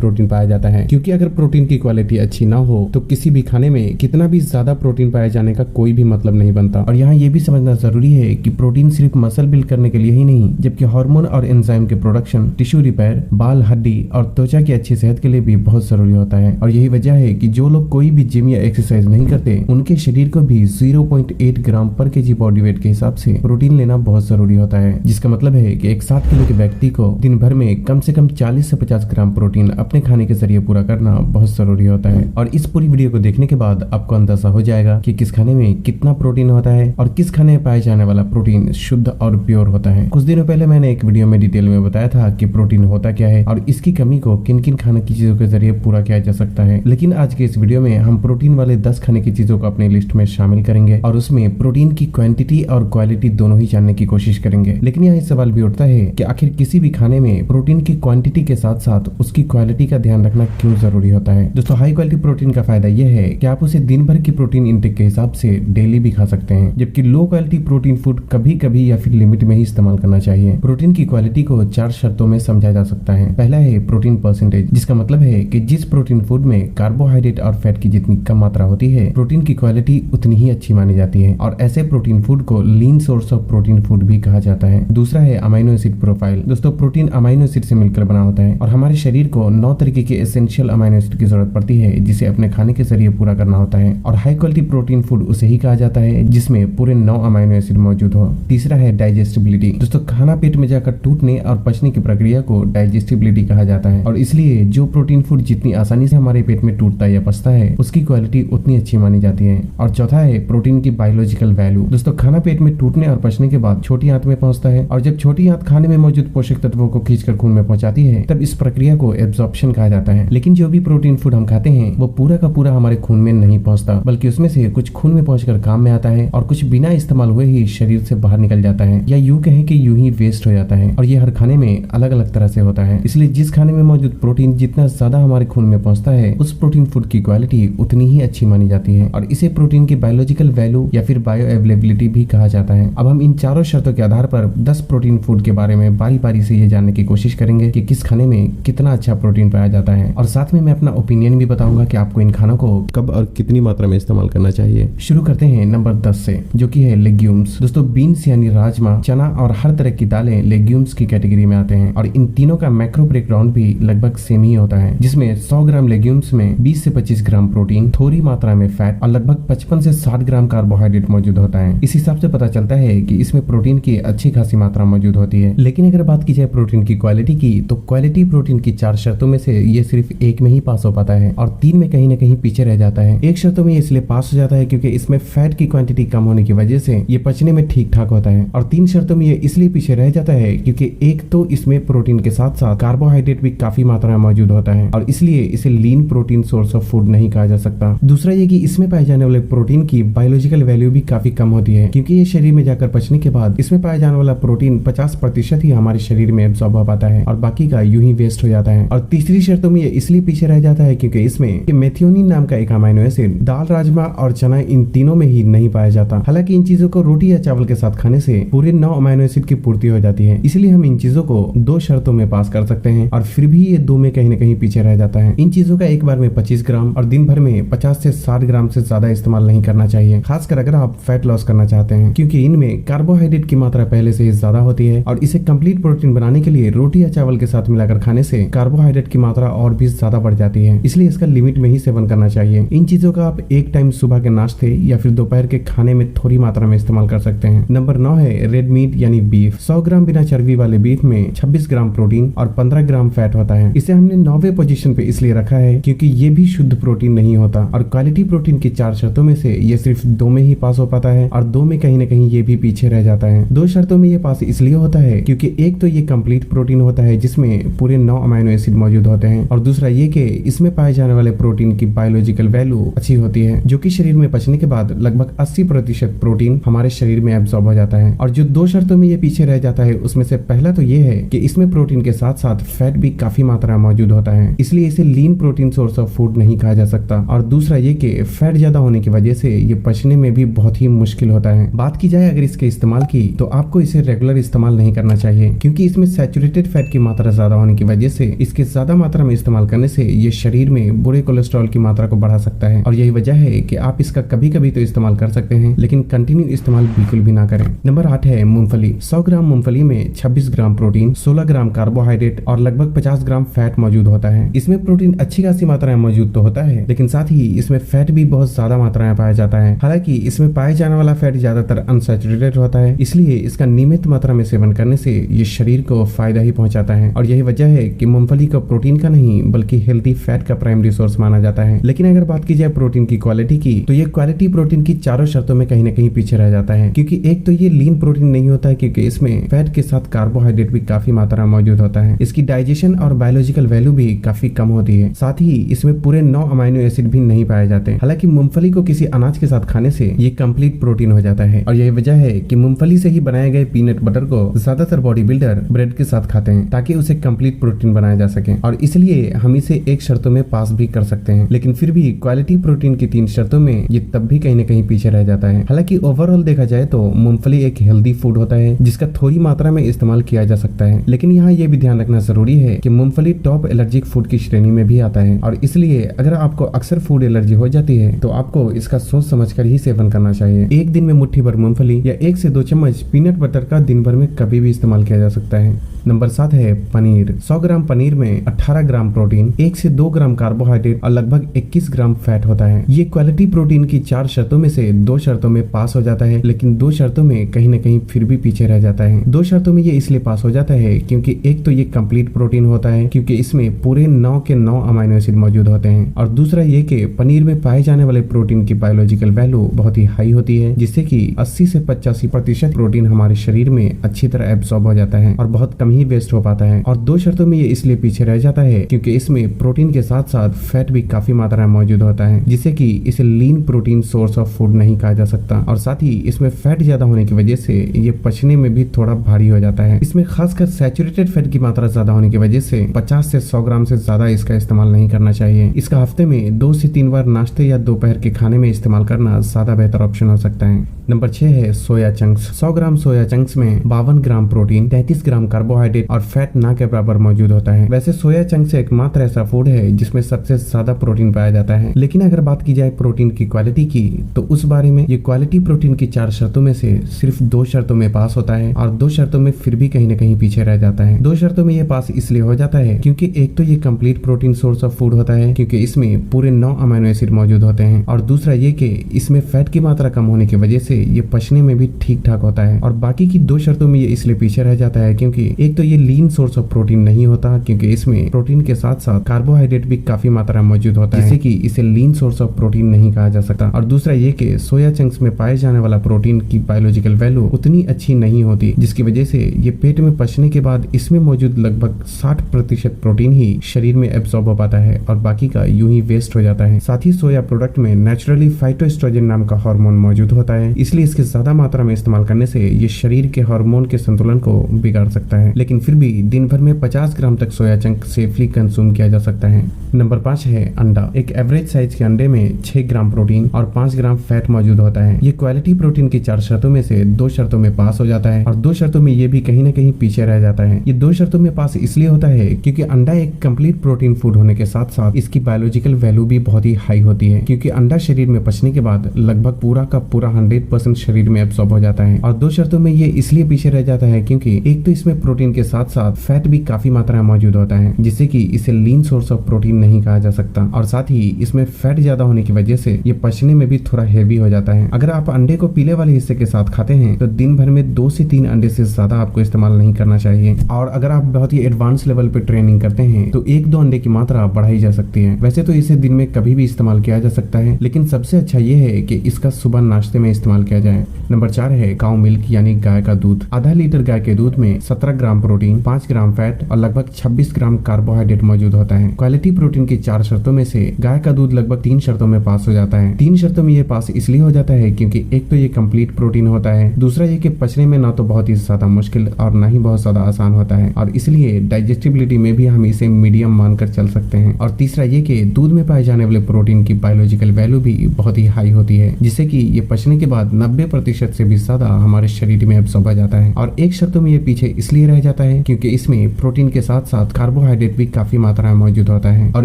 Protein पाया जाता है, क्योंकि अगर प्रोटीन की क्वालिटी अच्छी ना हो तो किसी भी खाने में कितना भी ज्यादा प्रोटीन पाए जाने का कोई भी मतलब नहीं बनता। और यहाँ ये भी समझना जरूरी है कि प्रोटीन सिर्फ मसल बिल्ड करने के लिए ही नहीं, जबकि हार्मोन और एंजाइम के प्रोडक्शन, टिश्यू रिपेयर, बाल, हड्डी और त्वचा की अच्छी सेहत के लिए भी बहुत जरूरी होता है। और यही वजह है कि जो लोग कोई भी जिम या एक्सरसाइज नहीं करते, उनके शरीर को भी 0.8 ग्राम पर केजी बॉडी वेट के हिसाब से प्रोटीन लेना बहुत जरूरी होता है, जिसका मतलब है कि एक 7 किलो के व्यक्ति को दिन भर में कम से कम 40 से 50 ग्राम प्रोटीन अपने खाने के जरिए पूरा करना बहुत जरूरी होता है। और इस पूरी वीडियो को देखने के बाद आपको अंदाजा हो जाएगा कि किस खाने में कितना प्रोटीन होता है और किस खाने में पाए जाने वाला प्रोटीन शुद्ध और प्योर होता है। कुछ दिनों पहले मैंने एक वीडियो में डिटेल में बताया था कि प्रोटीन होता क्या है और इसकी कमी को किन किन खाने की चीजों के जरिए पूरा किया जा सकता है। लेकिन आज के इस वीडियो में हम प्रोटीन वाले 10 खाने की चीजों को अपने लिस्ट में शामिल करेंगे और उसमें प्रोटीन की क्वांटिटी और क्वालिटी दोनों ही जानने की कोशिश करेंगे। लेकिन यहाँ सवाल भी उठता है कि आखिर किसी भी खाने में प्रोटीन की क्वांटिटी के साथ साथ उसकी क्वालिटी का ध्यान रखना क्यों जरूरी होता है। दोस्तों, हाई क्वालिटी प्रोटीन का फायदा यह है कि आप उसे दिन भर की प्रोटीन इंटेक के हिसाब से डेली भी खा सकते हैं, जबकि लो क्वालिटी प्रोटीन फूड कभी कभी या फिर लिमिट में ही इस्तेमाल करना चाहिए। प्रोटीन की क्वालिटी को 4 शर्तों में समझा जा सकता है। पहला है प्रोटीन परसेंटेज, जिसका मतलब है कि जिस प्रोटीन फूड में कार्बोहाइड्रेट और फैट की जितनी कम मात्रा होती है, प्रोटीन की क्वालिटी उतनी ही अच्छी मानी जाती है और ऐसे प्रोटीन फूड को लीन सोर्स ऑफ प्रोटीन फूड भी कहा जाता है। दूसरा है अमाइनो एसिड प्रोफाइल। दोस्तों, प्रोटीन अमाइनो एसिड से मिलकर बना होता है और हमारे शरीर को 9 तरीके के एसेंशियल अमाइनो एसिड की जरूरत पड़ती है, जिसे अपने खाने के जरिए पूरा करना होता है। और हाई क्वालिटी प्रोटीन फूड उसे ही कहा जाता है जिसमें पूरे 9 अमाइनो एसिड मौजूद हो। तीसरा है डाइजेस्टिबिलिटी। दोस्तों, खाना पेट में जाकर टूटने और पचने की प्रक्रिया को डाइजेस्टिबिलिटी कहा जाता है और इसलिए जो प्रोटीन फूड जितनी आसानी से हमारे पेट में टूटता या पचता है, उसकी क्वालिटी उतनी अच्छी मानी जाती है। और चौथा है प्रोटीन की बायोलॉजिकल वैल्यू। दोस्तों, खाना पेट में टूटने और पचने के बाद छोटी आंत में पहुंचता है और जब छोटी आंत खाने में मौजूद पोषक तत्वों को खींचकर खून में पहुंचाती है, तब इस प्रक्रिया को एब्जॉर्प्शन कहा जाता है। लेकिन जो भी प्रोटीन फूड हम खाते हैं वो पूरा का पूरा हमारे खून में नहीं पहुंचता, बल्कि उसमें से कुछ खून में पहुंचकर काम में आता है और कुछ बिना इस्तेमाल हुए ही शरीर से बाहर निकल जाता है, या यूं कहें कि यूं ही वेस्ट हो जाता है। और ये हर खाने में अलग अलग तरह से होता है, इसलिए जिस खाने में मौजूद प्रोटीन जितना ज्यादा हमारे खून में पहुंचता है, उस प्रोटीन फूड की क्वालिटी उतनी ही अच्छी मानी जाती है और इसे प्रोटीन की बायोलॉजिकल वैल्यू या फिर बायो अवेलेबिलिटी भी कहा जाता है। अब हम इन चारों शर्तों के आधार पर 10 प्रोटीन फूड के बारे में बारी बारी से ये जानने की कोशिश करेंगे कि किस खाने में कितना अच्छा प्रोटीन पाया जाता है, और साथ में मैं अपना ओपिनियन भी बताऊंगा कि आपको इन खानों को कब और कितनी मात्रा में इस्तेमाल करना चाहिए। शुरू करते हैं नंबर 10 से, जो कि है लेग्यूम्स। दोस्तों, बीन्स यानी राजमा, चना और हर तरह की दालें लेग्यूम्स की कैटेगरी में आते हैं और इन तीनों का मैक्रो ब्रेकडाउन भी लगभग सेम ही होता है, जिसमें 100 ग्राम लेग्यूम्स में 20 से 25 ग्राम प्रोटीन, थोड़ी मात्रा में फैट और लगभग 55 से 60 ग्राम कार्बोहाइड्रेट मौजूद होता है। इस हिसाब से पता चलता है कि इसमें प्रोटीन की अच्छी खासी मात्रा मौजूद होती है। लेकिन अगर बात की जाए प्रोटीन की क्वालिटी की, तो क्वालिटी प्रोटीन की 4 शर्तों में से ये सिर्फ एक में ही पास हो पाता है और 3 में कहीं न कहीं पीछे रह जाता है। एक शर्तों में ये इसलिए पास हो जाता है क्योंकि इसमें फैट की क्वांटिटी कम होने की वजह से ये पचने में ठीक ठाक होता है, और 3 शर्तों में ये इसलिए पीछे रह जाता है क्योंकि एक तो इसमें प्रोटीन के साथ साथ कार्बोहाइड्रेट भी काफी मात्रा में मौजूद होता है और इसलिए इसे lean protein source of food नहीं कहा जा सकता। दूसरा ये कि इसमें पाए जाने वाले प्रोटीन की बायोलॉजिकल वैल्यू भी काफी कम होती है, क्योंकि ये शरीर में जाकर पचने के बाद इसमें पाया जाने वाला प्रोटीन 50% ही हमारे शरीर में एब्सॉर्ब हो पाता है और बाकी का यूं ही वेस्ट हो जाता है। और तीसरी शर्तों में ये इसलिए पीछे रह जाता है क्योंकि इसमें मेथियोनिन नाम का एक अमाइनो एसिड दाल, राजमा और चना, इन तीनों में ही नहीं पाया जाता। हालांकि इन चीजों को रोटी या चावल के साथ खाने से पूरे 9 अमाइनो एसिड की पूर्ति हो जाती है, इसलिए हम इन चीजों को 2 शर्तों में पास कर सकते हैं और फिर भी ये 2 में कहीं न कहीं पीछे रह जाता है। इन चीजों का एक बार में 25 ग्राम और दिन भर में 50 से 60 ग्राम से ज्यादा इस्तेमाल नहीं करना चाहिए, खासकर अगर आप फैट लॉस करना चाहते हैं, क्योंकि इनमें कार्बोहाइड्रेट की मात्रा पहले से ही ज्यादा होती है और इसे कंप्लीट प्रोटीन बनाने के लिए रोटी या चावल के साथ मिलाकर खाने से कार्बोहाइड्रेट की मात्रा और भी ज्यादा बढ़ जाती है, इसलिए इसका लिमिट में ही सेवन करना चाहिए। इन चीजों का आप एक टाइम सुबह के नाश्ते या फिर दोपहर के खाने में थोड़ी मात्रा में इस्तेमाल कर सकते हैं। नंबर 9 है रेड मीट यानी बीफ। 100 ग्राम बिना चर्बी वाले बीफ में 26 ग्राम प्रोटीन और 15 ग्राम फैट होता है। इसे हमने 9वें पोजीशन पे इसलिए रखा है क्योंकि ये भी शुद्ध प्रोटीन नहीं होता और क्वालिटी प्रोटीन की 4 शर्तों में से ये सिर्फ 2 में ही पास हो पाता है और 2 में कहीं न कहीं ये भी पीछे रह जाता है। 2 शर्तों में ये पास इसलिए होता है क्योंकि एक तो ये कंप्लीट प्रोटीन होता है जिसमें पूरे 9 अमाइनो एसिड मौजूद होते हैं और दूसरा ये कि इसमें पाए जाने वाले प्रोटीन की बायोलॉजिकल वैल्यू अच्छी होती है, जो कि शरीर में पचने के बाद लगभग 80% प्रोटीन हमारे शरीर में एब्सॉर्ब हो जाता है। और जो 2 शर्तों में ये पीछे रह जाता है उसमें से पहला तो ये है कि इसमें प्रोटीन के साथ साथ फैट भी काफी मात्रा में मौजूद होता है, इसलिए इसे lean protein source of food नहीं कहा जा सकता। और दूसरा ये कि फैट ज्यादा होने की वजह से ये पचने में भी बहुत ही मुश्किल होता है। बात की जाए अगर इसके इस्तेमाल की, तो आपको इसे रेगुलर इस्तेमाल नहीं करना चाहिए क्योंकि इसमें सैचुरेटेड फैट की मात्रा ज्यादा होने की वजह से इसके ज्यादा ज्यादा मात्रा में इस्तेमाल करने से ये शरीर में बुरे कोलेस्ट्रॉल की मात्रा को बढ़ा सकता है और यही वजह है कि आप इसका कभी कभी तो इस्तेमाल कर सकते हैं, लेकिन कंटिन्यू इस्तेमाल बिल्कुल भी ना करें। नंबर 8 है मूंगफली। 100 ग्राम मूंगफली में 26 ग्राम प्रोटीन, 16 ग्राम कार्बोहाइड्रेट और लगभग 50 ग्राम फैट मौजूद होता है। इसमें प्रोटीन अच्छी खासी मात्रा में मौजूद तो होता है, लेकिन साथ ही इसमें फैट भी बहुत ज्यादा मात्रा में पाया जाता है। हालांकि इसमें पाए जाने वाला फैट ज्यादातर अनसैचुरेटेड होता है, इसलिए इसका नियमित मात्रा में सेवन करने से ये शरीर को फायदा ही पहुंचाता है और यही वजह है कि मूंगफली को प्रोटीन का नहीं बल्कि हेल्थी फैट का प्राइमरी सोर्स माना जाता है। लेकिन अगर बात की जाए प्रोटीन की क्वालिटी की, तो ये क्वालिटी प्रोटीन की चारों शर्तों में कहीं न कहीं पीछे रह जाता है, क्योंकि एक तो ये लीन प्रोटीन नहीं होता है, क्योंकि इसमें फैट के साथ कार्बोहाइड्रेट भी काफी मात्रा में मौजूद होता है। इसकी डाइजेशन और बायोलॉजिकल वैल्यू भी काफी कम होती है। साथ ही इसमें पूरे 9 अमाइनो एसिड भी नहीं पाए जाते। हालांकि मूंगफली को किसी अनाज के साथ खाने से ये कंप्लीट प्रोटीन हो जाता है और यही वजह है कि मूंगफली से ही बनाए गए पीनट बटर को ज्यादातर बॉडी बिल्डर ब्रेड के साथ खाते हैं ताकि उसे कंप्लीट प्रोटीन बनाया जा सके और इसलिए हम इसे एक शर्तों में पास भी कर सकते हैं। लेकिन फिर भी क्वालिटी प्रोटीन की 3 शर्तों में ये तब भी कहीं न कहीं पीछे रह जाता है। हालांकि ओवरऑल देखा जाए तो मूंगफली एक हेल्दी फूड होता है जिसका थोड़ी मात्रा में इस्तेमाल किया जा सकता है, लेकिन यहाँ ये भी ध्यान रखना जरूरी है कि मूंगफली टॉप एलर्जिक फूड की श्रेणी में भी आता है और इसलिए अगर आपको अक्सर फूड एलर्जी हो जाती है तो आपको इसका सोच समझकर ही सेवन करना चाहिए। एक दिन में मुट्ठी भर मूंगफली या 1 से 2 चम्मच पीनट बटर का दिन भर में कभी भी इस्तेमाल किया जा सकता है। नंबर 7 है पनीर। 100 ग्राम पनीर में 18 ग्राम प्रोटीन, 1 से 2 ग्राम कार्बोहाइड्रेट और लगभग 21 ग्राम फैट होता है। ये क्वालिटी प्रोटीन की 4 शर्तों में से 2 शर्तों में पास हो जाता है, लेकिन 2 शर्तों में कहीं न कहीं फिर भी पीछे रह जाता है। 2 शर्तों में ये इसलिए पास हो जाता है क्योंकि एक तो ये कंप्लीट प्रोटीन होता है क्योंकि इसमें पूरे 9 के 9 अमाइनो एसिड मौजूद होते हैं और दूसरा ये कि पनीर में पाए जाने वाले प्रोटीन की बायोलॉजिकल वैल्यू बहुत ही हाई होती है, जिससे कि 80 से 85% प्रोटीन हमारे शरीर में अच्छी तरह एब्सॉर्ब हो जाता है और बहुत कम ही वेस्ट हो पाता है। और 2 शर्तों में ये इसलिए पीछे रह जाता है क्योंकि इसमें प्रोटीन के साथ साथ फैट भी काफी मात्रा में मौजूद होता है, जिससे कि इसे lean protein source of food नहीं कहा जा सकता और साथ ही इसमें फैट ज्यादा होने की वजह से ये पचने में भी थोड़ा भारी हो जाता है। इसमें खासकर सैचुरेटेड फैट की मात्रा ज्यादा होने की वजह से 50 से 100 ग्राम से ज्यादा इसका इस्तेमाल नहीं करना चाहिए। इसका हफ्ते में 2 से 3 बार नाश्ते या दोपहर के खाने में इस्तेमाल करना ज्यादा बेहतर ऑप्शन हो सकता है। नंबर 6 है सोया चंक्स। 100 ग्राम सोया चंक्स में 52 ग्राम प्रोटीन, 33 ग्राम कार्बोहाइड्रेट और फैट ना के बराबर मौजूद होता है। वैसे सोया चंक्स एकमात्र ऐसा फूड है जिसमें सबसे ज्यादा प्रोटीन पाया जाता है, लेकिन अगर बात की जाए प्रोटीन की क्वालिटी की तो उस बारे में ये क्वालिटी प्रोटीन की 4 शर्तों में से सिर्फ 2 शर्तों में पास होता है और 2 शर्तों में फिर भी कहीं न कहीं पीछे रह जाता है। 2 शर्तों में ये पास इसलिए हो जाता है क्योंकि एक तो ये complete protein source of food होता है क्योंकि इसमें पूरे 9 अमाइनो एसिड मौजूद होते हैं और दूसरा ये कि इसमें फैट की मात्रा कम होने की वजह से ये पचने में भी ठीक ठाक होता है और बाकी की 2 शर्तों में ये इसलिए पीछे रह जाता है क्योंकि एक तो ये लीन सोर्स ऑफ प्रोटीन नहीं होता क्योंकि इसमें प्रोटीन के साथ साथ कार्बोहाइड्रेट भी काफी मात्रा में मौजूद होता है, जिससे कि इसे लीन सोर्स ऑफ प्रोटीन नहीं कहा जा सकता और दूसरा ये कि सोया चंक्स में पाए जाने वाला प्रोटीन की बायोलॉजिकल वैल्यू उतनी अच्छी नहीं होती, जिसकी वजह से ये पेट में पचने के बाद इसमें मौजूद लगभग 60% प्रोटीन ही शरीर में एब्सॉर्ब हो पाता है और बाकी का यूं ही वेस्ट हो जाता है। साथ ही सोया प्रोडक्ट में नेचुरली फाइटोएस्ट्रोजन नाम का हार्मोन मौजूद होता है, इसलिए इसके ज्यादा मात्रा में इस्तेमाल करने से ये शरीर के हार्मोन के संतुलन को बिगाड़ सकता है। लेकिन फिर भी दिन भर में 50 ग्राम तक सोया चंक सेफली कंज्यूम किया जा सकता है। नंबर 5 है अंडा। एक एवरेज साइज के अंडे में 6 ग्राम प्रोटीन और 5 ग्राम फैट मौजूद होता है। ये क्वालिटी प्रोटीन की 4 शर्तों में से 2 शर्तों में पास हो जाता है और 2 शर्तों में ये भी कहीं न कहीं पीछे रह जाता है। ये 2 शर्तों में पास इसलिए होता है क्योंकि अंडा एक कंप्लीट प्रोटीन फूड होने के साथ साथ इसकी बायोलॉजिकल वैल्यू भी बहुत ही हाई होती है क्योंकि अंडा शरीर में पचने के बाद लगभग पूरा का पूरा 100% शरीर में एब्सॉर्ब हो जाता है और 2 शर्तों में ये इसलिए पीछे रह जाता है क्योंकि एक तो इसमें प्रोटीन के साथ साथ फैट भी काफी मात्रा में मौजूद होता है, जिससे कि इसे लीन सोर्स ऑफ प्रोटीन नहीं कहा जा सकता और साथ ही इसमें फैट ज्यादा होने की वजह से ये पचने में भी थोड़ा हेवी हो जाता है। अगर आप अंडे को पीले वाले हिस्से के साथ खाते हैं तो दिन भर में 2 से 3 अंडे से ज्यादा आपको इस्तेमाल नहीं करना चाहिए और अगर आप बहुत ही एडवांस लेवल पे ट्रेनिंग करते हैं तो 1-2 अंडे की मात्रा बढ़ाई जा सकती है। वैसे तो इसे दिन में कभी भी इस्तेमाल किया जा सकता है, लेकिन सबसे अच्छा ये है कि इसका सुबह नाश्ते में इस्तेमाल किया जाए। नंबर 4 है काउ मिल्क यानी गाय का दूध। आधा लीटर गाय के दूध में 17 ग्राम प्रोटीन, 5 ग्राम फैट और लगभग 26 ग्राम कार्बोहाइड्रेट मौजूद होता है। क्वालिटी प्रोटीन की 4 शर्तों में से गाय का दूध लगभग 3 शर्तों में पास हो जाता है। 3 शर्तों में ये पास इसलिए हो जाता है क्योंकि एक तो ये कंप्लीट प्रोटीन होता है, दूसरा ये कि पचने में ना तो बहुत ही ज्यादा मुश्किल और ना ही बहुत ज्यादा आसान होता है और इसलिए डाइजेस्टिबिलिटी में भी हम इसे मीडियम मानकर चल सकते हैं और तीसरा ये कि दूध में पाए जाने वाले प्रोटीन की बायोलॉजिकल वैल्यू भी बहुत ही हाई होती है, जिससे कि ये पचने के बाद 90% से भी ज्यादा हमारे शरीर में एब्सॉर्ब हो जाता है। और एक शर्तों में ये पीछे इसलिए रह खाया जाता है क्योंकि इसमें प्रोटीन के साथ साथ कार्बोहाइड्रेट भी काफी मात्रा में मौजूद होता है और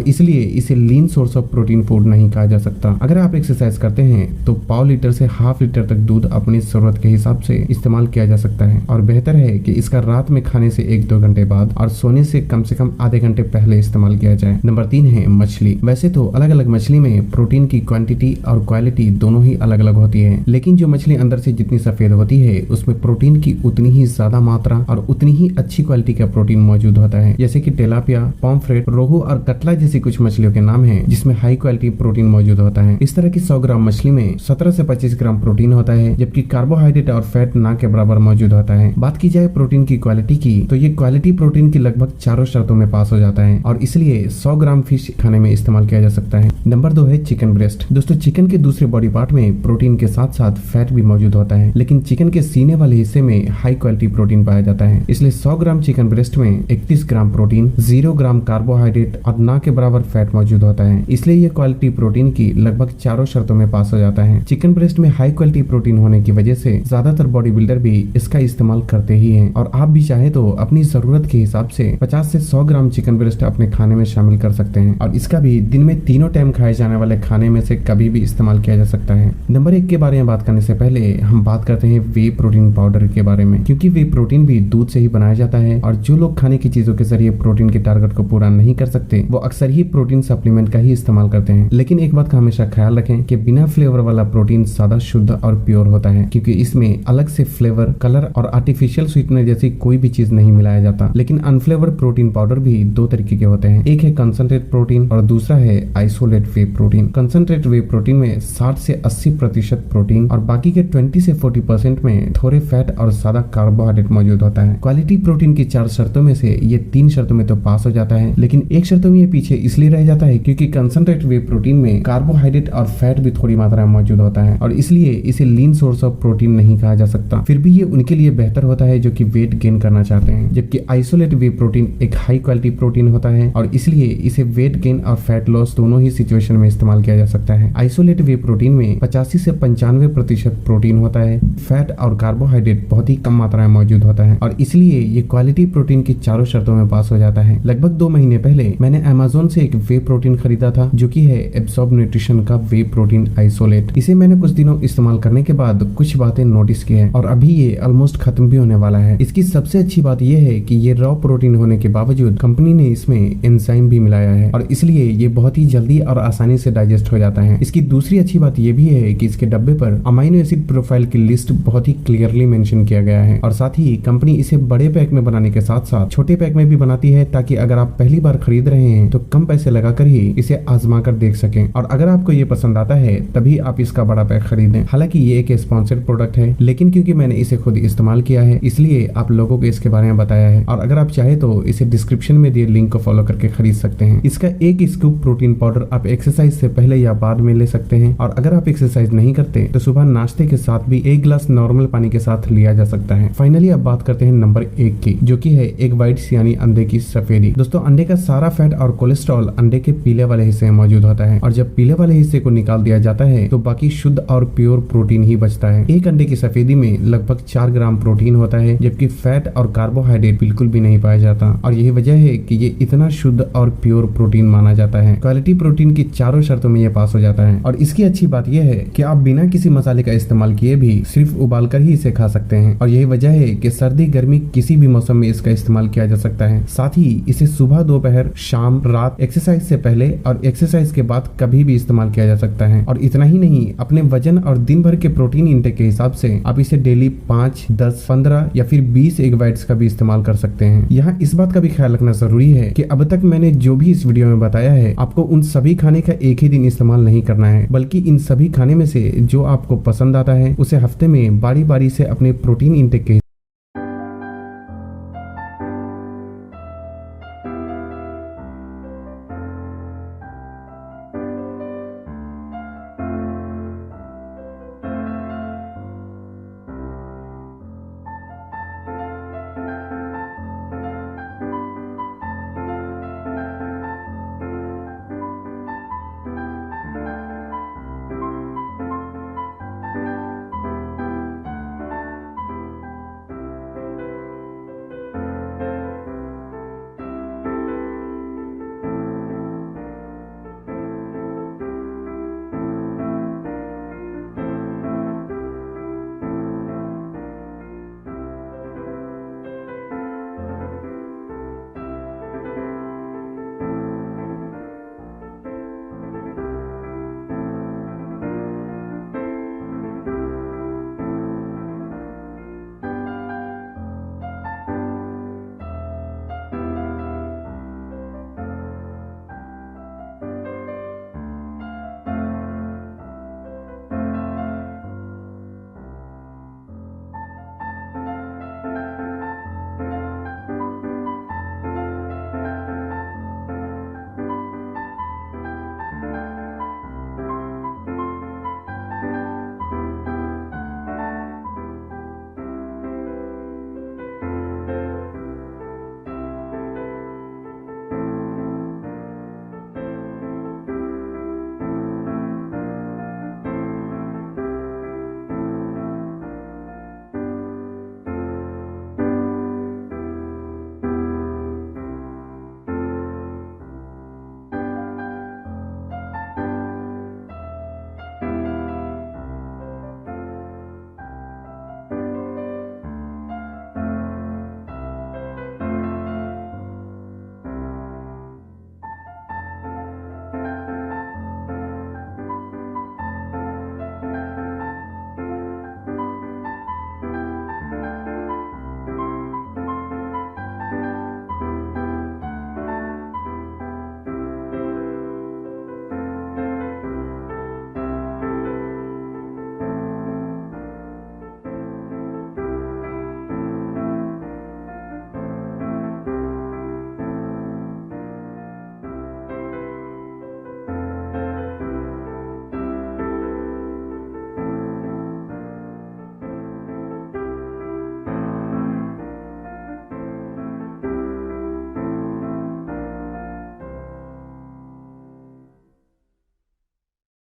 इसलिए इसे लीन सोर्स ऑफ प्रोटीन फूड नहीं कहा जा सकता। अगर आप एक्सरसाइज करते हैं तो पाव लीटर से हाफ लीटर तक दूध अपनी जरूरत के हिसाब से इस्तेमाल किया जा सकता है और बेहतर है कि इसका रात में खाने से 1-2 घंटे बाद और सोने से कम आधे घंटे पहले इस्तेमाल किया जाए। नंबर 3 है मछली। वैसे तो अलग अलग मछली में प्रोटीन की क्वांटिटी और क्वालिटी दोनों ही अलग अलग होती है, लेकिन जो मछली अंदर से जितनी सफेद होती है उसमें प्रोटीन की उतनी ही ज्यादा मात्रा और उतनी ही अच्छी क्वालिटी का प्रोटीन मौजूद होता है। जैसे कि टेलापिया, पॉम्फ्रेट, रोहू और कतला जैसी कुछ मछलियों के नाम हैं जिसमें हाई क्वालिटी प्रोटीन मौजूद होता है। इस तरह की 100 ग्राम मछली में 17 से 25 ग्राम प्रोटीन होता है, जबकि कार्बोहाइड्रेट और फैट ना के बराबर मौजूद होता है। बात की जाए प्रोटीन की क्वालिटी की तो ये क्वालिटी प्रोटीन की लगभग चारों शर्तों में पास हो जाता है और इसलिए 100 ग्राम फिश खाने में इस्तेमाल किया जा सकता है। नंबर 2 है चिकन ब्रेस्ट। दोस्तों चिकन के दूसरे बॉडी पार्ट में प्रोटीन के साथ साथ फैट भी मौजूद होता है, लेकिन चिकन के सीने वाले हिस्से में हाई क्वालिटी प्रोटीन पाया जाता है। इसलिए 100 ग्राम चिकन ब्रेस्ट में 31 ग्राम प्रोटीन, 0 ग्राम कार्बोहाइड्रेट और ना के बराबर फैट मौजूद होता है। इसलिए ये क्वालिटी प्रोटीन की लगभग चारों शर्तों में पास हो जाता है। चिकन ब्रेस्ट में हाई क्वालिटी प्रोटीन होने की वजह से ज्यादातर बॉडी बिल्डर भी इसका इस्तेमाल करते ही हैं और आप भी चाहे तो अपनी जरूरत के हिसाब से 50 से 100 ग्राम चिकन ब्रेस्ट अपने खाने में शामिल कर सकते हैं और इसका भी दिन में 3 टाइम खाए जाने वाले खाने में से कभी भी इस्तेमाल किया जा सकता है। नंबर 1 के बारे में बात करने से पहले हम बात करते हैं वे प्रोटीन पाउडर के बारे में, क्योंकि वे प्रोटीन भी दूध से ही बनाया जाता है और जो लोग खाने की चीजों के जरिए प्रोटीन के टारगेट को पूरा नहीं कर सकते वो अक्सर ही प्रोटीन सप्लीमेंट का ही इस्तेमाल करते हैं। लेकिन एक बात का हमेशा ख्याल रखें कि बिना फ्लेवर वाला प्रोटीन ज्यादा शुद्ध और प्योर होता है, क्योंकि इसमें अलग से फ्लेवर, कलर और आर्टिफिशियल स्वीटनर जैसी कोई भी चीज नहीं मिलाया जाता। लेकिन अनफ्लेवर्ड प्रोटीन पाउडर भी 2 तरीके के होते हैं, एक है कंसंट्रेट प्रोटीन और दूसरा है आइसोलेट वे प्रोटीन। कंसंट्रेट वे प्रोटीन में 60 से 80% प्रोटीन और बाकी के 20 से 40% में थोड़े फैट और ज्यादा कार्बोहाइड्रेट मौजूद होता है। क्वालिटी प्रोटीन की 4 शर्तों में से ये 3 शर्तों में तो पास हो जाता है, लेकिन एक शर्तों में ये पीछे इसलिए रह जाता है क्योंकि कंसंट्रेट वे प्रोटीन में कार्बोहाइड्रेट और फैट भी थोड़ी मात्रा में मौजूद होता है और इसलिए इसे लीन सोर्स ऑफ प्रोटीन नहीं कहा जा सकता। फिर भी ये उनके लिए बेहतर होता है जो कि वेट गेन करना चाहते हैं, जबकि आइसोलेट वे प्रोटीन एक हाई क्वालिटी प्रोटीन होता है और इसलिए इसे वेट गेन और फैट लॉस दोनों ही सिचुएशन में इस्तेमाल किया जा सकता है। आइसोलेट वे प्रोटीन में 85 से 95% प्रोटीन होता है, फैट और कार्बोहाइड्रेट बहुत ही कम मात्रा में मौजूद होता है और इसलिए ये क्वालिटी प्रोटीन की चारों शर्तों में पास हो जाता है। लगभग 2 महीने पहले मैंने अमेज़न से एक वे प्रोटीन खरीदा था जो कि है एब्सॉर्ब न्यूट्रिशन का वे प्रोटीन आइसोलेट। इसे मैंने कुछ दिनों इस्तेमाल करने के बाद कुछ बातें नोटिस की है और अभी ये ऑलमोस्ट खत्म भी होने वाला है। इसकी सबसे अच्छी बात यह है कि ये रॉ प्रोटीन होने के बावजूद कंपनी ने इसमें एंजाइम भी मिलाया है और इसलिए ये बहुत ही जल्दी और आसानी से डाइजेस्ट हो जाता है। इसकी दूसरी अच्छी बात यह भी है कि इसके डब्बे पर अमाइनो एसिड प्रोफाइल की लिस्ट बहुत ही क्लियरली मेंशन किया गया है और साथ ही कंपनी इसे बड़े पैक में बनाने के साथ साथ छोटे पैक में भी बनाती है ताकि अगर आप पहली बार खरीद रहे हैं तो कम पैसे लगाकर ही इसे आजमा कर देख सकें और अगर आपको ये पसंद आता है तभी आप इसका बड़ा पैक खरीदें। हालांकि ये एक स्पॉन्सर्ड प्रोडक्ट है, लेकिन क्योंकि मैंने इसे खुद इस्तेमाल किया है इसलिए आप लोगों को इसके बारे में बताया है और अगर आप चाहे तो इसे डिस्क्रिप्शन में दिए लिंक को फॉलो करके खरीद सकते हैं। इसका एक स्कूप प्रोटीन पाउडर आप एक्सरसाइज से पहले या बाद में ले सकते हैं और अगर आप एक्सरसाइज नहीं करते तो सुबह नाश्ते के साथ भी 1 गिलास नॉर्मल पानी के साथ लिया जा सकता है। फाइनली अब बात करते हैं नंबर 1 की, जो कि है एग व्हाइट्स यानी अंडे की सफेदी। दोस्तों अंडे का सारा फैट और कोलेस्ट्रॉल अंडे के पीले वाले हिस्से में मौजूद होता है और जब पीले वाले हिस्से को निकाल दिया जाता है तो बाकी शुद्ध और प्योर प्रोटीन ही बचता है। एक अंडे की सफेदी में लगभग 4 ग्राम प्रोटीन होता है, जबकि फैट और कार्बोहाइड्रेट बिल्कुल भी नहीं पाया जाता और यही वजह है कि ये इतना शुद्ध और प्योर प्रोटीन माना जाता है। क्वालिटी प्रोटीन की चारों शर्तों में ये पास हो जाता है और इसकी अच्छी बात यह है कि आप बिना किसी मसाले का इस्तेमाल किए भी सिर्फ उबाल कर ही इसे खा सकते हैं और यही वजह है कि सर्दी गर्मी किसी भी मौसम में इसका इस्तेमाल किया जा सकता है। साथ ही इसे सुबह, दोपहर, शाम, रात, एक्सरसाइज से पहले और एक्सरसाइज के बाद कभी भी इस्तेमाल किया जा सकता है और इतना ही नहीं, अपने वजन और दिन भर के प्रोटीन इंटेक के हिसाब से आप इसे डेली 5, 10, 15 या फिर 20 एग व्हाइट्स का भी इस्तेमाल कर सकते हैं। यहाँ इस बात का भी ख्याल रखना जरूरी है कि अब तक मैंने जो भी इस वीडियो में बताया है आपको उन सभी खाने का एक ही दिन इस्तेमाल नहीं करना है, बल्कि इन सभी खाने में से जो आपको पसंद आता है उसे हफ्ते में बारी बारी से अपने प्रोटीन इंटेक के